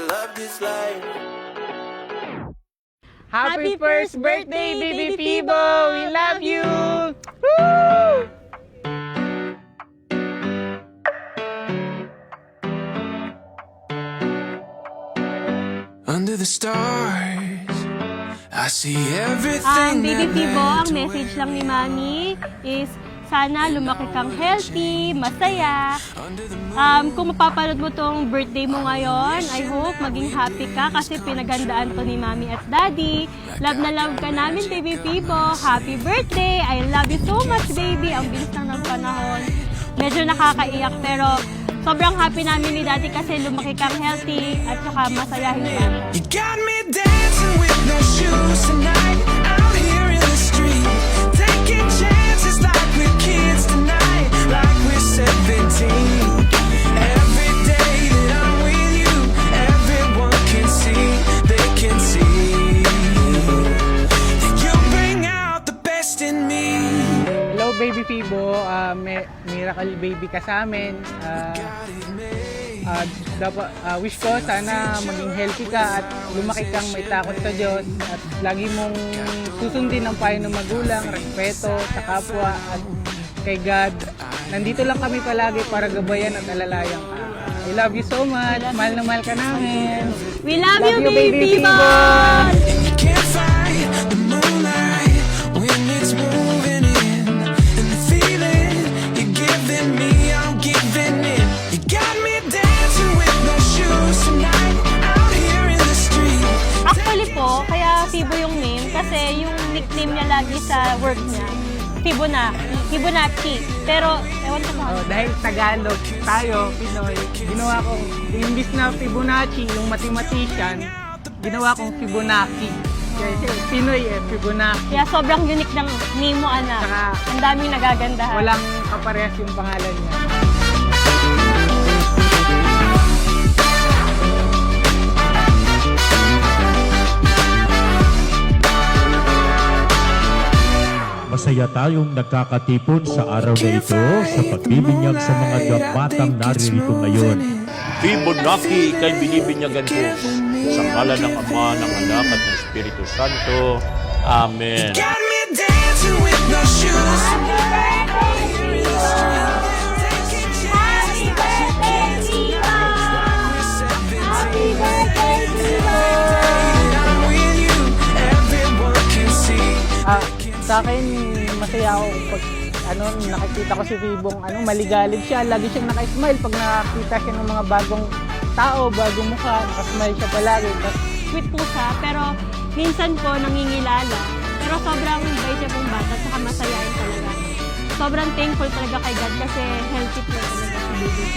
love this life. Happy first birthday, Baby Fibo! We love you! Woo! Under the stars, I see everything Baby that Fibo, ang meant message lang ni Mami is sana lumaki kang healthy, masaya. Kung mapapanood mo tong birthday mo ngayon, I hope maging happy ka kasi pinagandaan to ni Mami at Daddy. Love na love ka namin, Baby Fibo. Happy birthday! I love you so much, baby. Ang bilis lang ng panahon. Medyo nakakaiyak pero sobrang happy namin ni Daddy kasi lumaki kang healthy at saka masayahin ka. You got me dancing with no shoes tonight, out here in the street, taking chances like we're kids tonight, like we're 17. Every day that I'm with you, everyone can see, they can see that you bring out the best in me. Hello, Baby Fibo. Miracle baby ka sa amin. Wish ko sana maging healthy ka at lumaki kang may takot sa Diyos at lagi mong susundin ang payo ng magulang, respeto sa kapwa at kay God. Nandito lang kami palagi para gabayan at alalayan ka. I love you so much. Mahal na mahal ka namin. We love you, Baby Fibo! You can't fight the moonlight when it's moving in, and the feeling you're giving me, I'm giving it. You got me dancing with no shoes tonight, out here in the street. Actually po, kaya Fibo yung name kasi yung nickname niya lagi sa work niya, Fibonacci. Pero, ewan ko ba? Dahil Tagalog tayo, Pinoy, ginawa kong, imbis na Fibonacci, yung mathematician, ginawa kong Fibonacci. Kasi Pinoy Fibonacci. Kaya sobrang unique ng name mo, anak. Saka, ang daming nagagandahan. walang kaparehas yung pangalan niya. Masaya tayong nagkakatipon sa araw na ito sa pagbibinyag sa mga batang naririto ngayon. Fibonacci ika'y binibinyagan ko sa ngalan ng Ama, ng Anak at ng Espiritu Santo. Amen. Got me dancing with no shoes tonight, out here in the street, taking chances like we're kids tonight, like we're 17. I'm with you, everyone can see. Sa akin, masaya ako pag nakikita ko si Fibong maligalig siya. Lagi siyang naka-smile pag nakakita siya ng mga bagong tao, bagong mukha. Naka-smile siya palagi. Sweet po siya, pero minsan po nangingilala. Pero sobrang bait siya pong bata, saka masayain talaga. Sobrang thankful talaga kay God kasi healthy po talaga si baby.